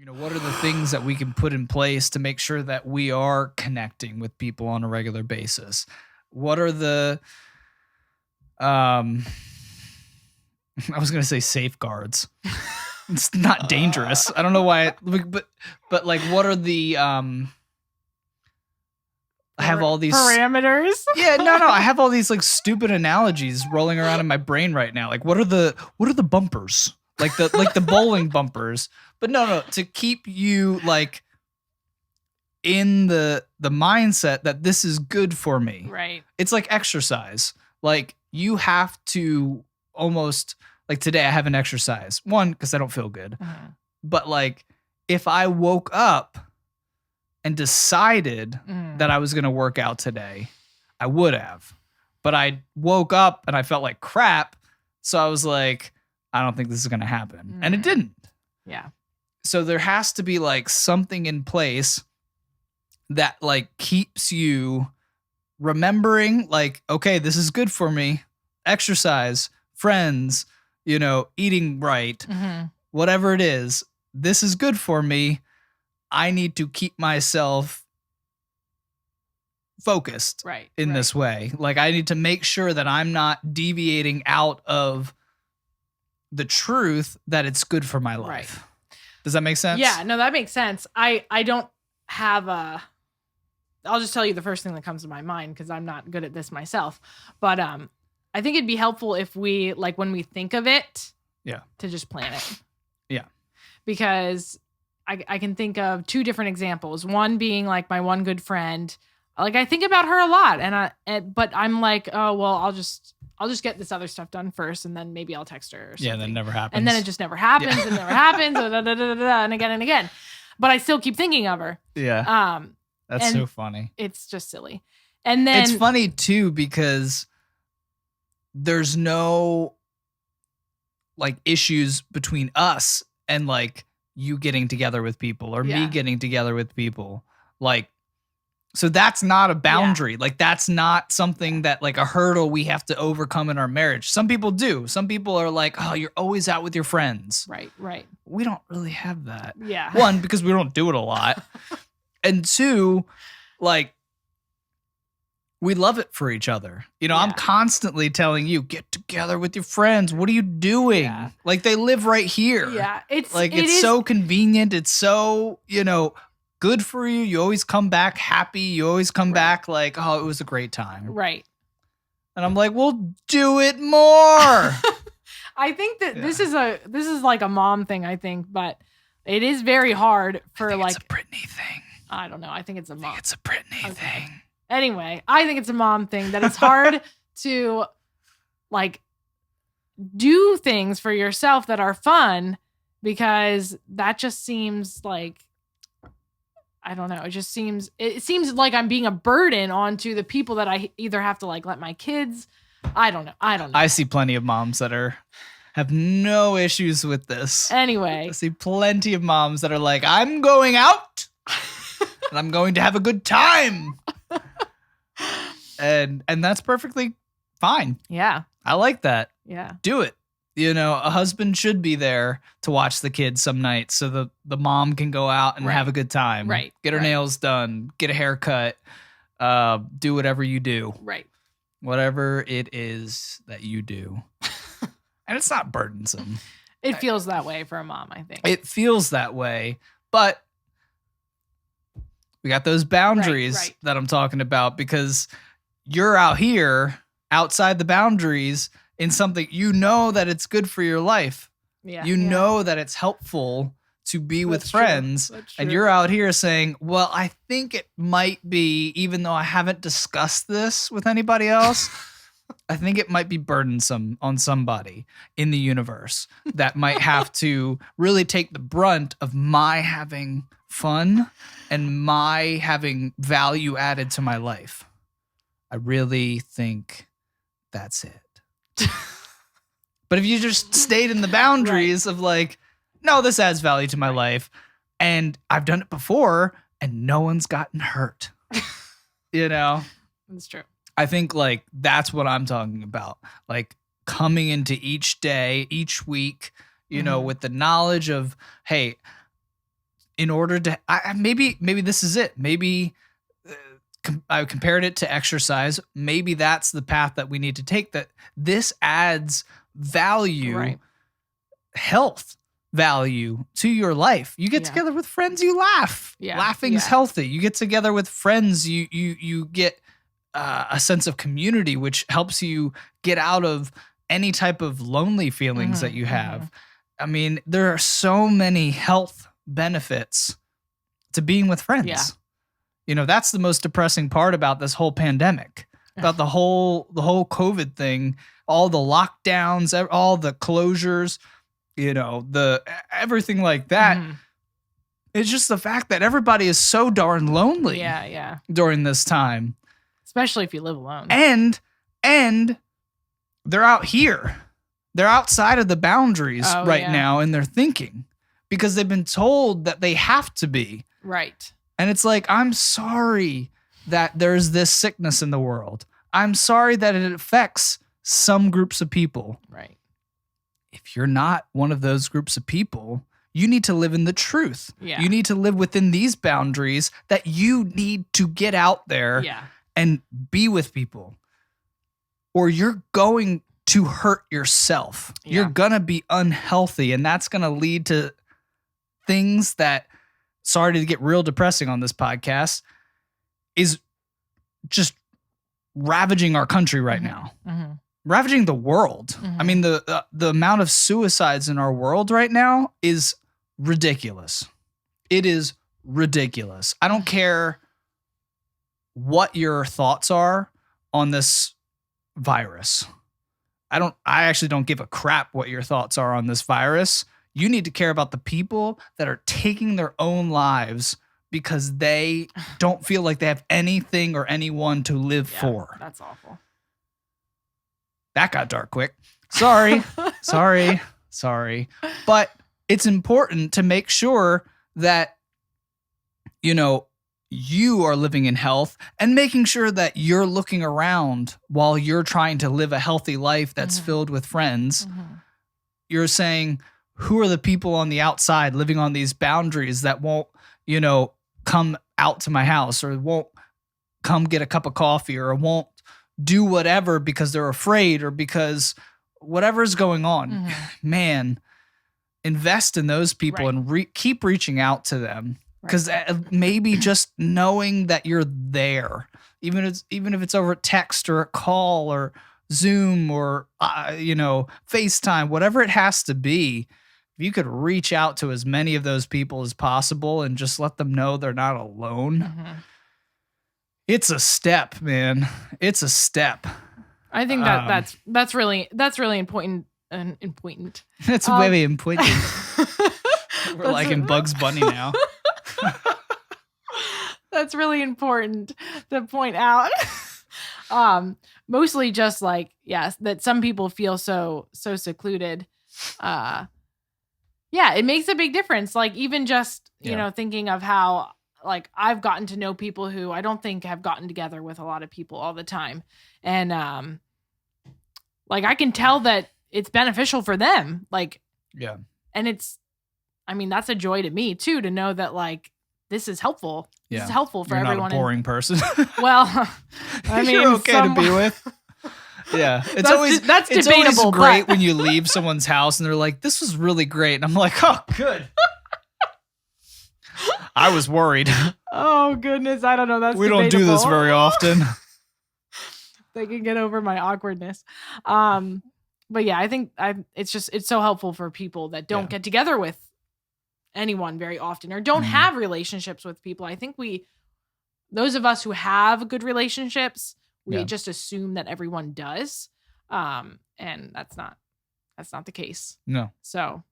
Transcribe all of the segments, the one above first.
What are the things that we can put in place to make sure that we are connecting with people on a regular basis? What are the I was going to say safeguards. It's not dangerous. I don't know why, but like, what are the I have all these parameters. Yeah, no. I have all these like stupid analogies rolling around in my brain right now. Like, what are the bumpers? Like the bowling bumpers. But no, to keep you like in the mindset that this is good for me. Right. It's like exercise. Like, you have to almost, like, today I haven't exercised. One, because I don't feel good. Mm-hmm. But like, if I woke up and decided that I was going to work out today, I would have. But I woke up and I felt like crap. So I was like, I don't think this is going to happen. And it didn't. Yeah. So there has to be like something in place that like keeps you remembering, like, okay, this is good for me. Exercise, friends, eating right, whatever it is, this is good for me. I need to keep myself focused in this way. Like, I need to make sure that I'm not deviating out of the truth that it's good for my life. Right. Does that make sense? Yeah, no, that makes sense. I don't have I'll just tell you the first thing that comes to my mind because I'm not good at this myself. But I think it'd be helpful if we, like, when we think of it, to just plan it. Yeah. Because I can think of two different examples. One being like my one good friend. Like, I think about her a lot, but I'm like, oh well, I'll just get this other stuff done first, and then maybe I'll text her. Or something. Yeah, that never happens. And then it just never happens, and never happens, and again and again. But I still keep thinking of her. Yeah. That's so funny. It's just silly. And then it's funny too because there's no like issues between us and like you getting together with people or me getting together with people. Like, so that's not a boundary. Like, that's not something that like a hurdle we have to overcome in our marriage. Some people do. Some people are like, oh, you're always out with your friends. Right. We don't really have that. Yeah. One, because we don't do it a lot. And two, like, we love it for each other. I'm constantly telling you, get together with your friends. What are you doing? Yeah. Like, they live right here. Yeah. It's so convenient. It's so, good for you. You always come back happy. You always come back like, oh, it was a great time. Right. And I'm like, well, do it more. I think that this is like a mom thing, I think, but it is very hard for like it's a Brittany thing. I don't know. I think it's a mom. It's a Brittany thing. Anyway, I think it's a mom thing that it's hard to like do things for yourself that are fun because that just seems like, I don't know. It seems like I'm being a burden onto the people that I either have to like let my kids. I don't know. I see plenty of moms that have no issues with this. Anyway, I see plenty of moms that are like, I'm going out and I'm going to have a good time. And that's perfectly fine. Yeah. I like that. Yeah. Do it. A husband should be there to watch the kids some nights so the mom can go out and have a good time. Right. Get her nails done, get a haircut, do whatever you do. Right. Whatever it is that you do. And it's not burdensome. It feels that way for a mom, I think. It feels that way, but we got those boundaries that I'm talking about because you're out here outside the boundaries in something, that it's good for your life. Yeah. You know that it's helpful to be with friends. And you're out here saying, well, I think it might be, even though I haven't discussed this with anybody else, I think it might be burdensome on somebody in the universe that might have to really take the brunt of my having fun and my having value added to my life. I really think that's it. But if you just stayed in the boundaries of like, no, this adds value to my life, and I've done it before, and no one's gotten hurt. That's true. I think like that's what I'm talking about. Like coming into each day, each week, with the knowledge of, hey, in order to, maybe this is it. Maybe I compared it to exercise. Maybe that's the path that we need to take, that this adds value, Right. health value to your life. You get Yeah. together with friends, you laugh. Yeah. Laughing's Yeah. healthy. You get together with friends, you get a sense of community, which helps you get out of any type of lonely feelings that you have. I mean, there are so many health benefits to being with friends. Yeah. You know, that's the most depressing part about this whole pandemic, about the whole COVID thing, all the lockdowns, all the closures, you know, everything like that. Mhm. It's just the fact that everybody is so darn lonely Yeah. Yeah. during this time. Especially if you live alone. And they're out here. They're outside of the boundaries Yeah. now in their thinking because they've been told that they have to be. Right. And it's like, I'm sorry that there's this sickness in the world. I'm sorry that it affects some groups of people. Right. If you're not one of those groups of people, you need to live in the truth. Yeah. You need to live within these boundaries, that you need to get out there Yeah. and be with people, or you're going to hurt yourself. Yeah. You're going to be unhealthy, and that's going to lead to things that, sorry to get real depressing on this podcast, is just ravaging our country right now, ravaging the world. I mean, the amount of suicides in our world right now is ridiculous. It is ridiculous. I don't care what your thoughts are on this virus. I actually don't give a crap what your thoughts are on this virus. You need to care about the people that are taking their own lives because they don't feel like they have anything or anyone to live for. That's awful. That got dark quick. Sorry. Sorry. But it's important to make sure that, you know, you are living in health and making sure that you're looking around while you're trying to live a healthy life that's filled with friends. You're saying, who are the people on the outside living on these boundaries that won't, you know, come out to my house, or won't come get a cup of coffee, or won't do whatever because they're afraid, or because whatever's going on. Man, invest in those people and keep reaching out to them. Because maybe just knowing that you're there, even if it's over text or a call or Zoom or you know, FaceTime, whatever it has to be, if you could reach out to as many of those people as possible and just let them know they're not alone, it's a step, man. It's a step. I think that's really important. Important. It's very important. We're like in Bugs Bunny now. That's really important to point out. Mostly just like, yes, that some people feel so secluded. Yeah, it makes a big difference. Like, even just, you know, thinking of how, like, I've gotten to know people who I don't think have gotten together with a lot of people all the time. And like, I can tell that it's beneficial for them. Like, yeah. And I mean, that's a joy to me too, to know that, like, this is helpful. Yeah. This is helpful for You're everyone. Not a boring person. Well, I mean, you're okay to be with. Yeah, that's it's debatable. always great but when you leave someone's house and they're like, "This was really great," and I'm like, "Oh, good." I was worried. Oh goodness, I don't know. That's we don't do this very often. They can get over my awkwardness. But yeah, I think it's so helpful for people that don't get together with anyone very often, or don't have relationships with people. I think those of us who have good relationships, we just assume that everyone does. And that's not the case. No. So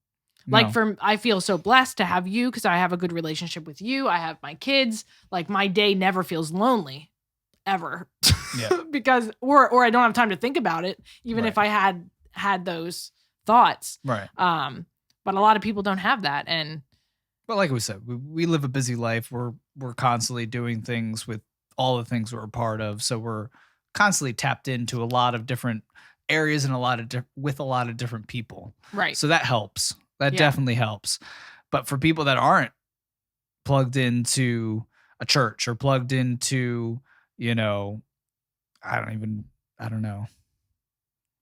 like, I feel so blessed to have you, because I have a good relationship with you. I have my kids. Like, my day never feels lonely, ever. Yeah. Because or I don't have time to think about it, even if I had those thoughts. Right. But a lot of people don't have that. And but like we said, we live a busy life. We're constantly doing things with all the things we're a part of. So we're constantly tapped into a lot of different areas and with a lot of different people. Right. So that helps. That definitely helps. But for people that aren't plugged into a church or plugged into, I don't know.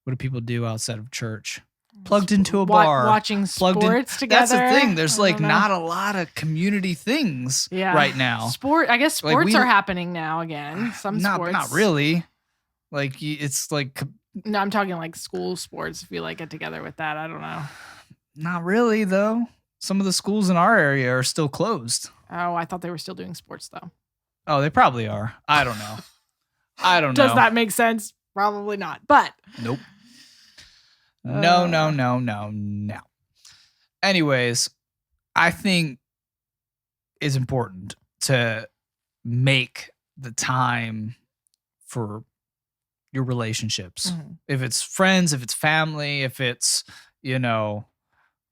What do people do outside of church? Plugged into a bar. Watching sports together. That's the thing. There's not a lot of community things right now. I guess sports are happening now again. Some sports. Not really. Like it's like. No, I'm talking like school sports. If you like get together with that, I don't know. Not really though. Some of the schools in our area are still closed. Oh, I thought they were still doing sports though. Oh, they probably are. I don't know. Does that make sense? Probably not. But nope. No. Anyways, I think it's important to make the time for your relationships. Mm-hmm. If it's friends, if it's family, if it's,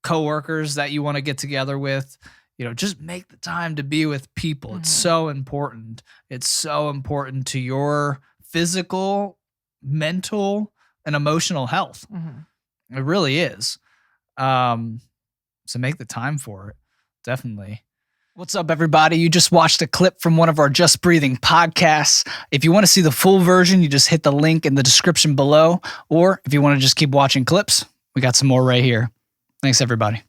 coworkers that you want to get together with, just make the time to be with people. Mm-hmm. It's so important. It's so important to your physical, mental, and emotional health. Mm-hmm. It really is. So make the time for it. Definitely. What's up, everybody? You just watched a clip from one of our Just Breathing podcasts. If you want to see the full version, you just hit the link in the description below. Or if you want to just keep watching clips, we got some more right here. Thanks, everybody.